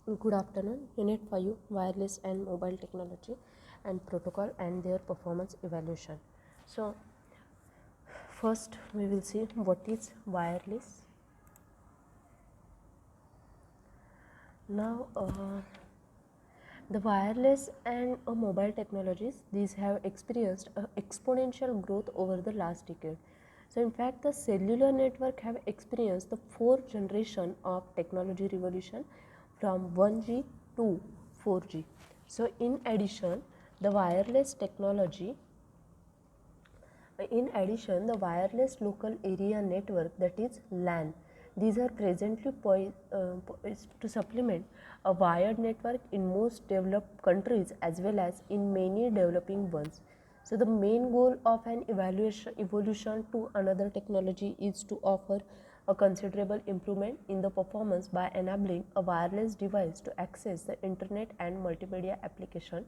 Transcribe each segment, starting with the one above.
Good afternoon. Unit 5 Wireless and Mobile Technology and Protocol and their performance evaluation. So, first we will see what is wireless. Now, the wireless and mobile technologies, these have experienced exponential growth over the last decade. So, in fact, the cellular network have experienced the fourth generation of technology revolution from 1G to 4G. So, in addition, the wireless technology in addition, the wireless local area network, that is LAN, these are presently poised to supplement a wired network in most developed countries as well as in many developing ones. So, the main goal of an evolution to another technology is to offer a considerable improvement in the performance by enabling a wireless device to access the internet and multimedia application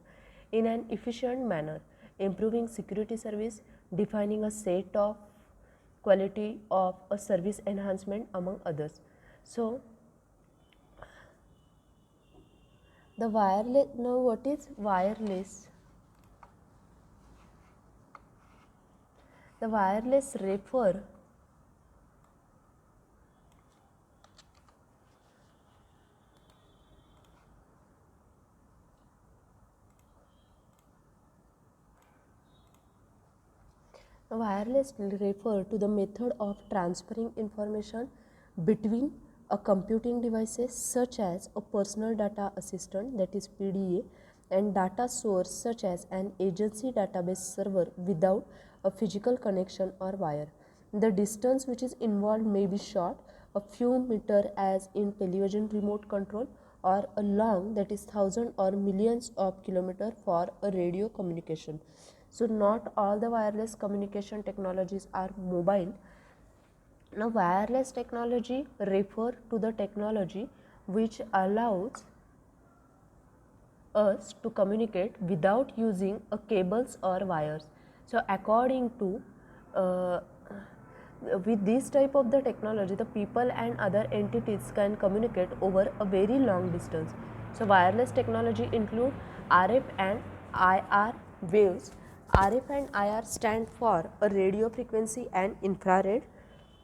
in an efficient manner, improving security service, defining a set of quality of a service enhancement among others. So, the wireless, now what is wireless? The wireless refer Wireless refer to the method of transferring information between a computing devices such as a personal data assistant, that is PDA, and data source such as an agency database server without a physical connection or wire. The distance which is involved may be short, a few meter as in television remote control, or a long, that is thousand or millions of kilometer for a radio communication. So not all the wireless communication technologies are mobile. Now wireless technology refer to the technology which allows us to communicate without using cables or wires. So according to uh, with this type of the technology, the people and other entities can communicate over a very long distance. So wireless technology include RF and IR waves. RF and IR stand for a radio frequency and infrared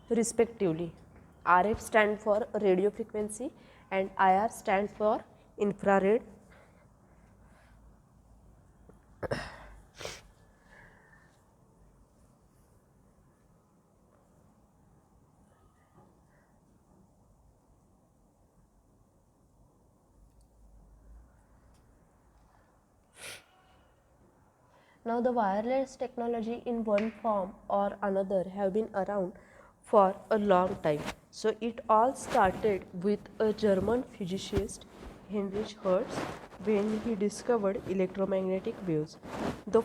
respectively. RF stand for radio frequency and IR stand for infrared. Now the wireless technology in one form or another have been around for a long time. So it all started with a German physicist, Heinrich Hertz, when he discovered electromagnetic waves. The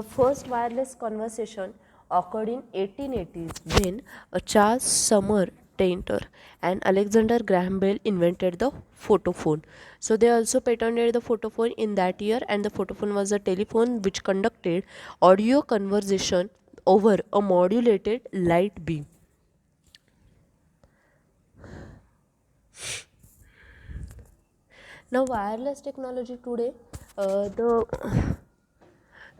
first wireless conversation occurred in 1880s when Charles Sumner Tainter and Alexander Graham Bell invented the photophone. So they also patented the photophone in that year, and the photophone was a telephone which conducted audio conversation over a modulated light beam. Now wireless technology today,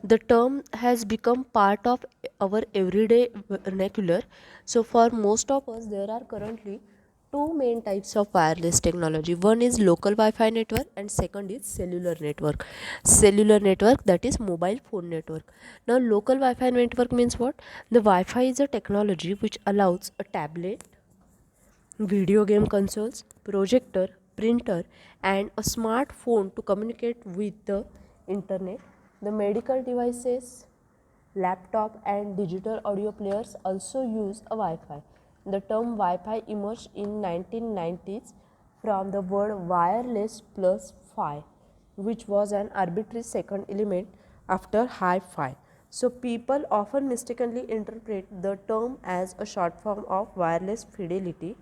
the term has become part of our everyday vernacular. So for most of us, there are currently two main types of wireless technology. One is local Wi-Fi network and second is cellular network. Cellular network, that is mobile phone network. Now local Wi-Fi network means what? The Wi-Fi is a technology which allows a tablet, video game consoles, projector, printer, and a smartphone to communicate with the internet. The medical devices, laptop, and digital audio players also use a Wi-Fi. The term Wi-Fi emerged in 1990s from the word wireless plus Fi, which was an arbitrary second element after Hi-Fi. So people often mistakenly interpret the term as a short form of wireless fidelity.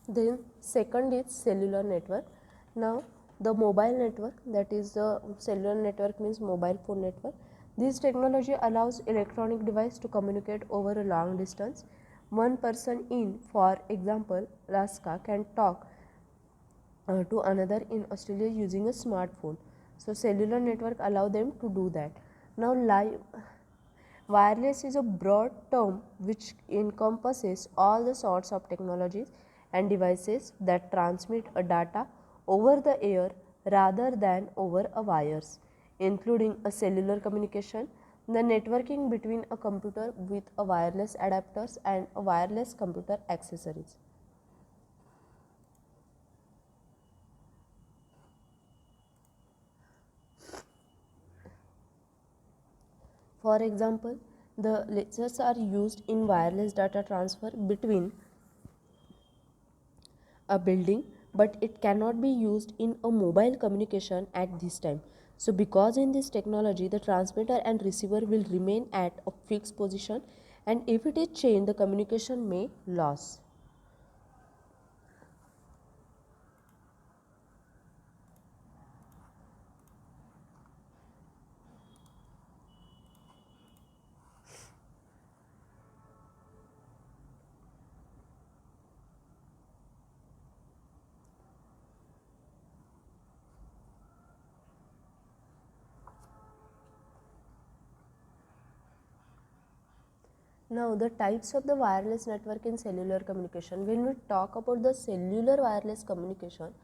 Then second is cellular network. Now the mobile network, that is the cellular network means mobile phone network. This technology allows electronic device to communicate over a long distance. One person in, for example, Alaska can talk to another in Australia using a smartphone. So cellular network allow them to do that. Now wireless is a broad term which encompasses all the sorts of technologies and devices that transmit a data over the air rather than over a wires, including a cellular communication, the networking between a computer with a wireless adapters and a wireless computer accessories. For example, the lasers are used in wireless data transfer between a building, but it cannot be used in a mobile communication at this time. So because in this technology the transmitter and receiver will remain at a fixed position, and if it is changed the communication may lose. Now the types of the wireless network in cellular communication. When we talk about the cellular wireless communication,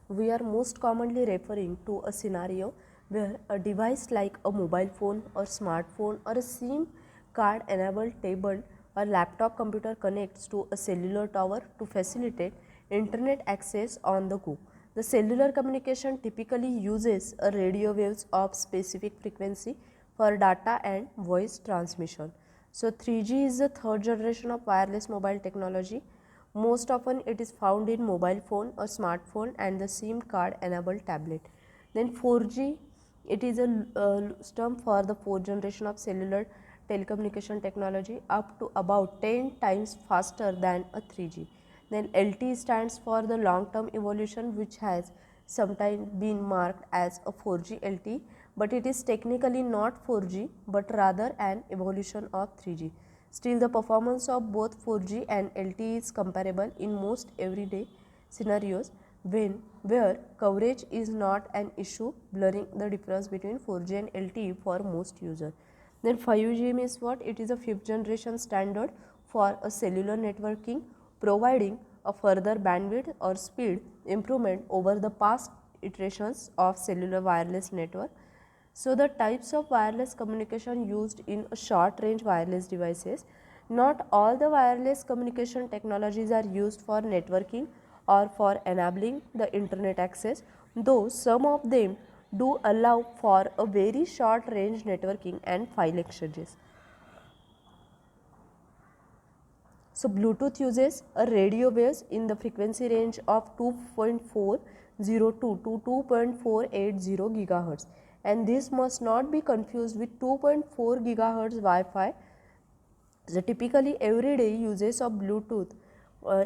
we are most commonly referring to a scenario where a device like a mobile phone or smartphone or a SIM card enabled tablet or laptop computer connects to a cellular tower to facilitate internet access on the go. The cellular communication typically uses a radio waves of specific frequency for data and voice transmission. So 3G is the third generation of wireless mobile technology. Most often it is found in mobile phone or smartphone and the SIM card enabled tablet. Then 4G, it is a term for the fourth generation of cellular telecommunication technology, up to about 10 times faster than a 3G. Then LTE stands for the long term evolution, which has sometimes been marked as a 4G LTE, but it is technically not 4G but rather an evolution of 3G. Still, the performance of both 4G and LTE is comparable in most everyday scenarios where coverage is not an issue, blurring the difference between 4G and LTE for most users. Then 5G means what? It is a fifth generation standard for a cellular networking, providing a further bandwidth or speed improvement over the past iterations of cellular wireless network. So the types of wireless communication used in a short range wireless devices. Not all the wireless communication technologies are used for networking or for enabling the internet access, though some of them do allow for a very short range networking and file exchanges. So Bluetooth uses a radio waves in the frequency range of 2.402 to 2.480 GHz, and this must not be confused with 2.4 GHz Wi-Fi. So typically everyday uses of Bluetooth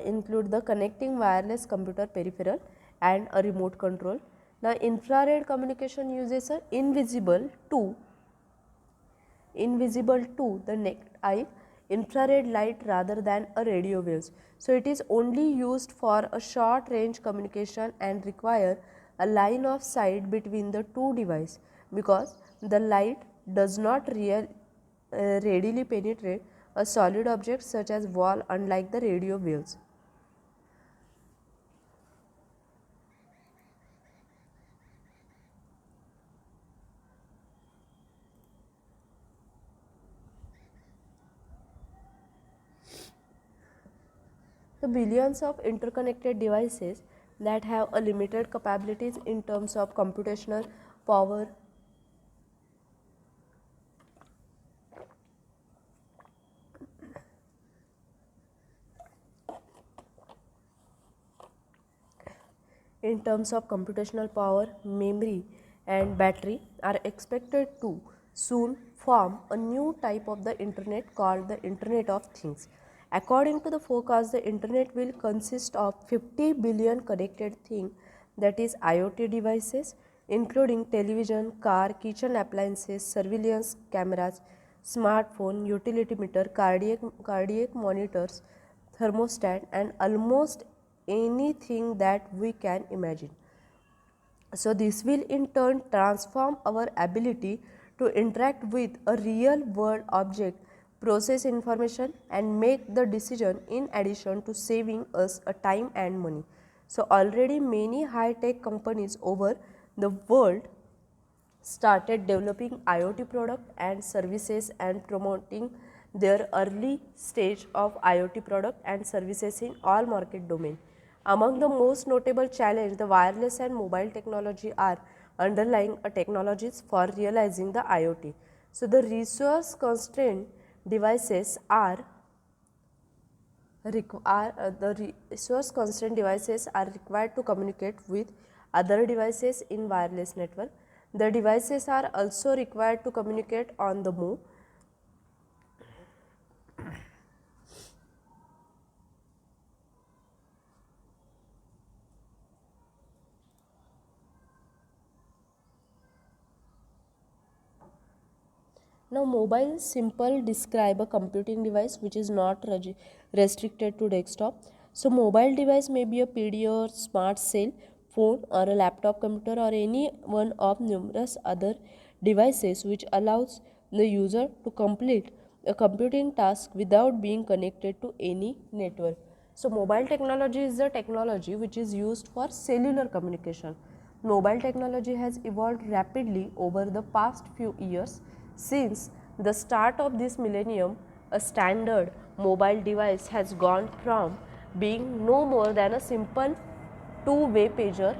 include the connecting wireless computer peripheral and a remote control. Now infrared communication uses are invisible to the naked eye infrared light rather than a radio waves. So it is only used for a short range communication and require a line of sight between the two devices, because the light does not readily penetrate a solid object such as wall, unlike the radio waves. The billions of interconnected devices that have a limited capabilities in terms of computational power, memory, and battery are expected to soon form a new type of the internet called the Internet of Things. According to the forecast, the internet will consist of 50 billion connected things, that is IoT devices, including television, car, kitchen appliances, surveillance cameras, smartphone, utility meter, cardiac monitors, thermostat, and almost anything that we can imagine. So, this will in turn transform our ability to interact with a real world object, process information, and make the decision, in addition to saving us a time and money. So, already many high tech companies over the world started developing IoT products and services and promoting their early stage of IoT product and services in all market domain. Among the most notable challenge, the wireless and mobile technology are underlying technologies for realizing the IoT. So, the resource constrained devices the resource constrained devices are required to communicate with other devices in wireless network. The devices are also required to communicate on the move. Now, mobile simple describe a computing device which is not restricted to desktop. So, mobile device may be a PD or smart cell phone or a laptop computer or any one of numerous other devices which allows the user to complete a computing task without being connected to any network. So, mobile technology is the technology which is used for cellular communication. Mobile technology has evolved rapidly over the past few years. Since the start of this millennium, a standard mobile device has gone from being no more than a simple two-way pager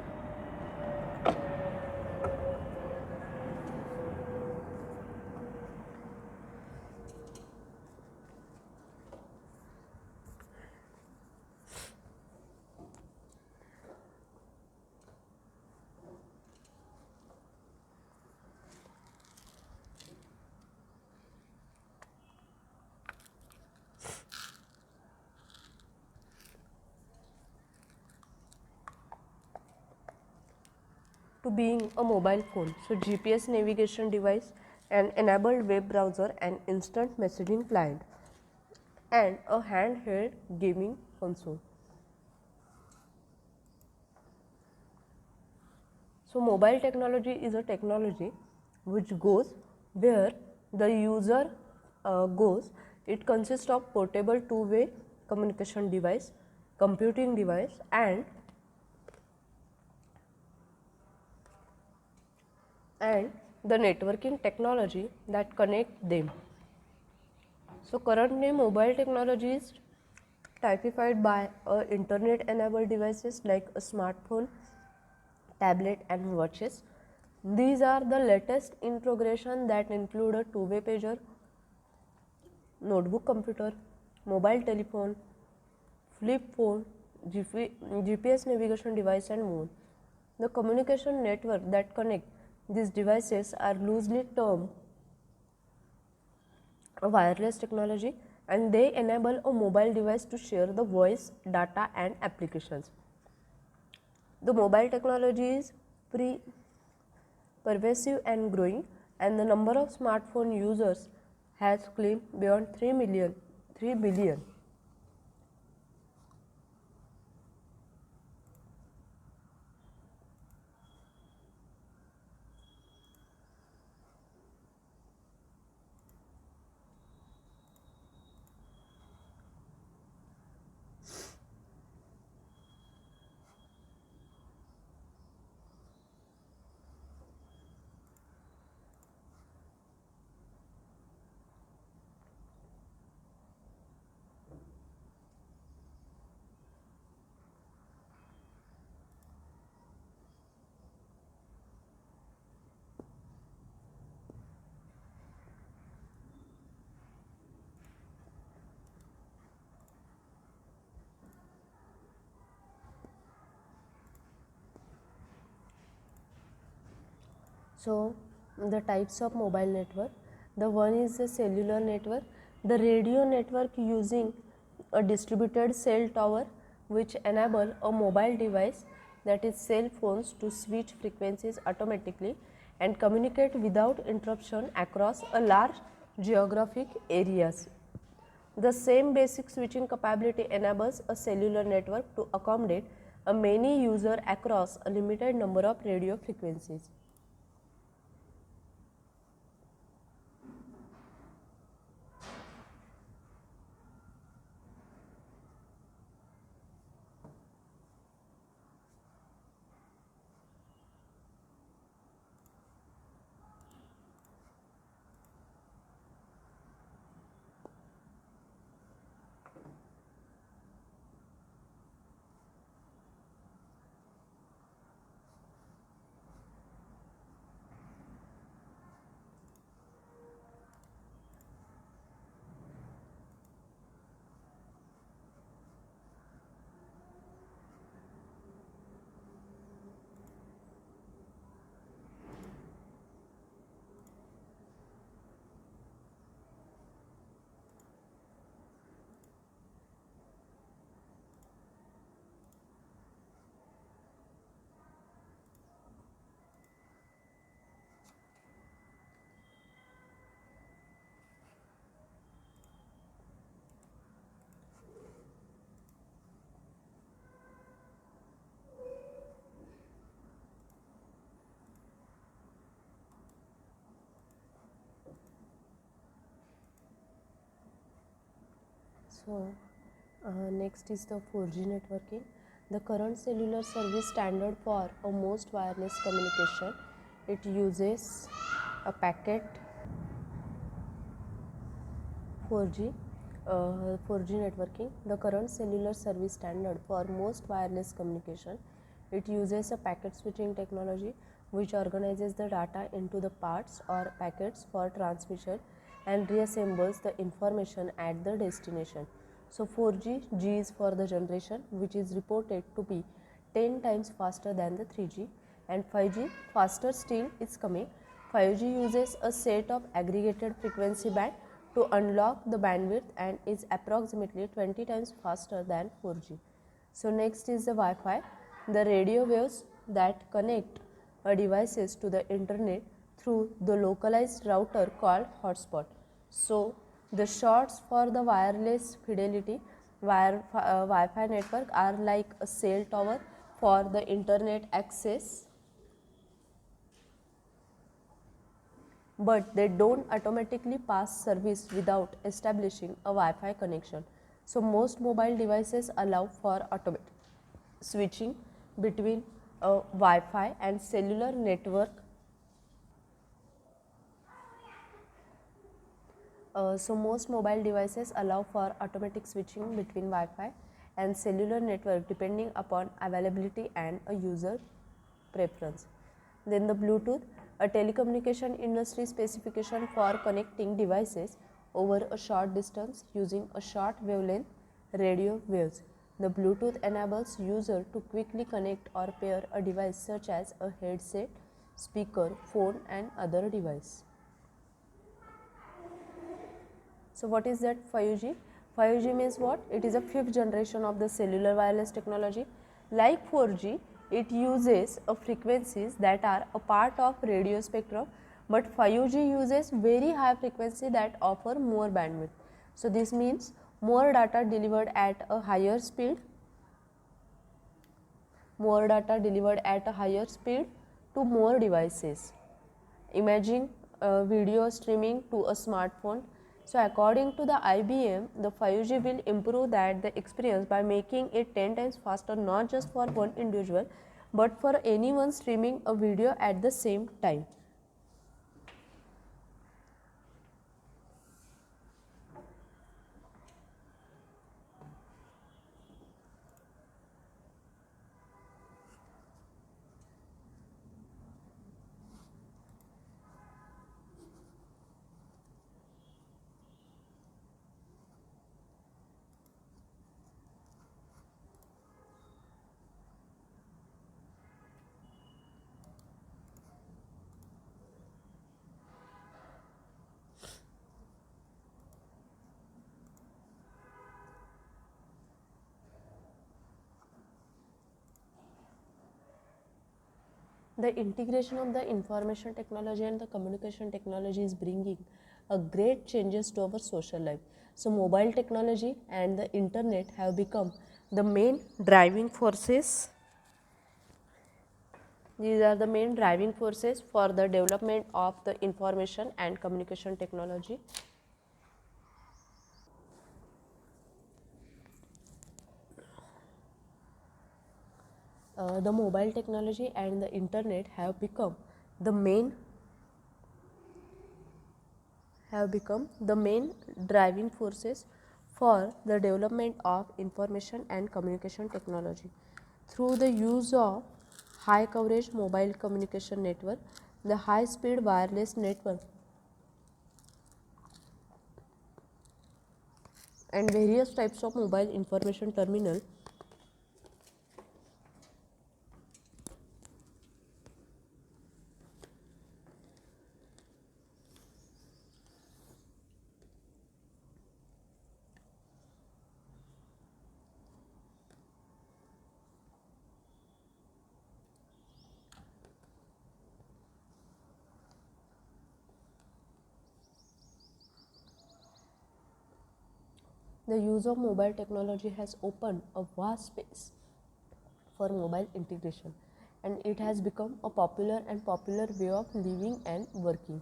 to being a mobile phone. So, GPS navigation device, an enabled web browser, an instant messaging client, and a handheld gaming console. So, mobile technology is a technology which goes where the user goes. It consists of portable two-way communication device, computing device, and the networking technology that connect them. So, currently mobile technology is typified by internet enabled devices like a smartphone, tablet, and watches. These are the latest integration that include a two-way pager, notebook computer, mobile telephone, flip phone, GPS navigation device, and more. The communication network that connect these devices are loosely termed a wireless technology, and they enable a mobile device to share the voice, data, and applications. The mobile technology is pervasive and growing, and the number of smartphone users has climbed beyond 3 billion. So, the types of mobile network, the one is the cellular network, the radio network using a distributed cell tower which enable a mobile device, that is cell phones, to switch frequencies automatically and communicate without interruption across a large geographic areas. The same basic switching capability enables a cellular network to accommodate a many user across a limited number of radio frequencies. So, next is the 4G networking. The current cellular service standard for a most wireless communication. It uses a packet 4G. 4G networking. The current cellular service standard for most wireless communication. It uses a packet switching technology which organizes the data into the parts or packets for transmission and reassembles the information at the destination. So 4G, G is for the generation, which is reported to be 10 times faster than the 3G, and 5G, faster still, is coming. 5G uses a set of aggregated frequency band to unlock the bandwidth and is approximately 20 times faster than 4G. So next is the Wi-Fi, the radio waves that connect devices to the internet through the localized router called hotspot. So the shots for the wireless fidelity Wi-Fi network are like a cell tower for the internet access, but they don't automatically pass service without establishing a Wi-Fi connection. So most mobile devices allow for automatic switching between a Wi-Fi and cellular network. So most mobile devices allow for automatic switching between Wi-Fi and cellular network depending upon availability and a user preference. Then the Bluetooth, a telecommunication industry specification for connecting devices over a short distance using a short wavelength radio waves. The Bluetooth enables user to quickly connect or pair a device such as a headset, speaker, phone and other device. So what is that 5G? 5G means what? It is a fifth generation of the cellular wireless technology. Like 4G, it uses frequencies that are a part of radio spectrum, but 5G uses very high frequency that offer more bandwidth. So this means more data delivered at a higher speed, to more devices. Imagine video streaming to a smartphone. So according to the IBM, the 5G will improve the experience by making it 10 times faster, not just for one individual, but for anyone streaming a video at the same time. The integration of the information technology and the communication technology is bringing a great changes to our social life. So mobile technology and the internet have become the main driving forces. These are the main driving forces for the development of the information and communication technology. The mobile technology and the internet the main have become the main driving forces for the development of information and communication technology. Through the use of high coverage mobile communication network, the high speed wireless network, and various types of mobile information terminal, the use of mobile technology has opened a vast space for mobile integration, and it has become a popular way of living and working.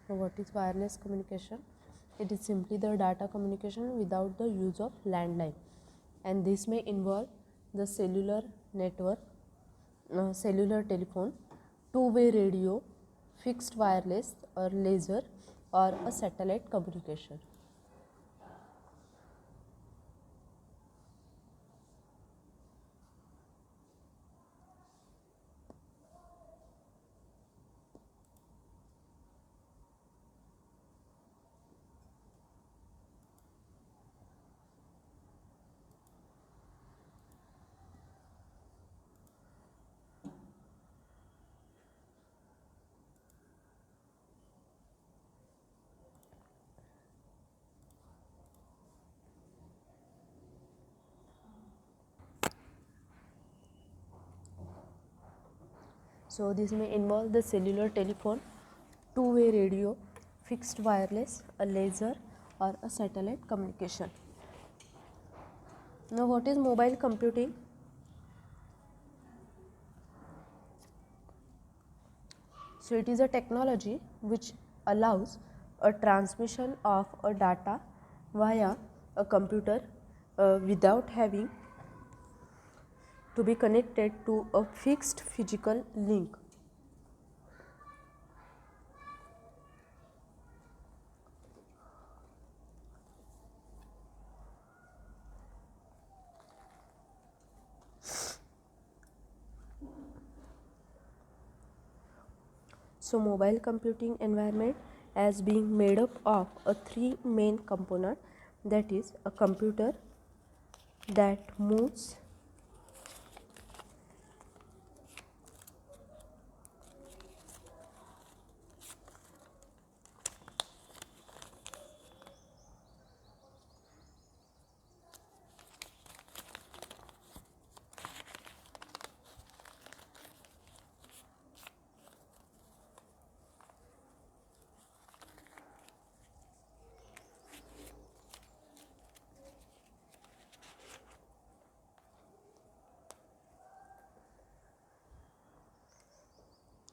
So what is wireless communication? It is simply the data communication without the use of landline, and this may involve the cellular network, cellular telephone, two-way radio, fixed wireless or laser, or a satellite communication. So this may involve the cellular telephone, two-way radio, fixed wireless, a laser, or a satellite communication. Now, what is mobile computing? So, it is a technology which allows a transmission of a data via a computer without having to be connected to a fixed physical link. So, mobile computing environment as being made up of a three main component, that is a computer that moves,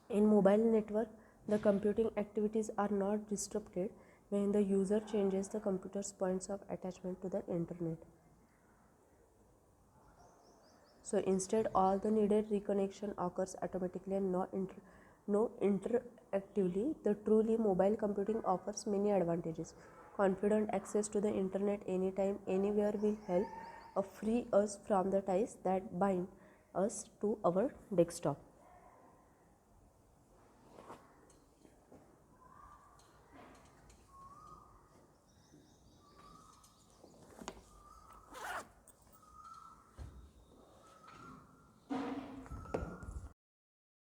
in mobile network the computing activities are not disrupted when the user changes the computer's points of attachment to the internet. So instead all the needed reconnection occurs automatically and no interactively. The truly mobile computing offers many advantages. Confident access to the internet anytime, anywhere will help free us from the ties that bind us to our desktop.